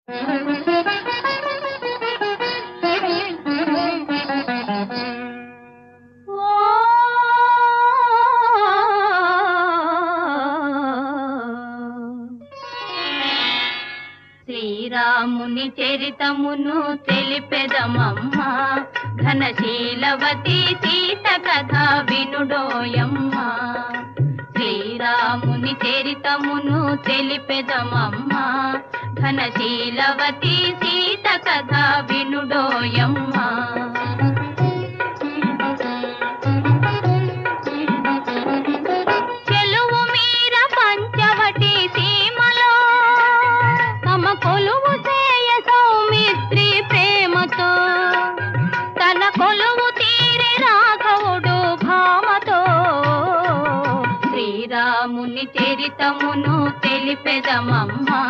శ్రీరాముని చరితమును తెలిపెదమమ్మా, ఘనశీలవతి సీత కథ వినుడోయమ్మా. శ్రీరాముని చరితమును తెలిపెదమమ్మా, ఘనశీలవతి సీత కథ వినుడోయమ్మా. చెలువు మీర పంచవటి సీమలో తమ కొలువు చేయ సౌమిత్రి ప్రేమతో, తన కొలువు తీరి రాఘవుడు భామతో. శ్రీరాముని చరితమును తెలిపెదమమ్మా,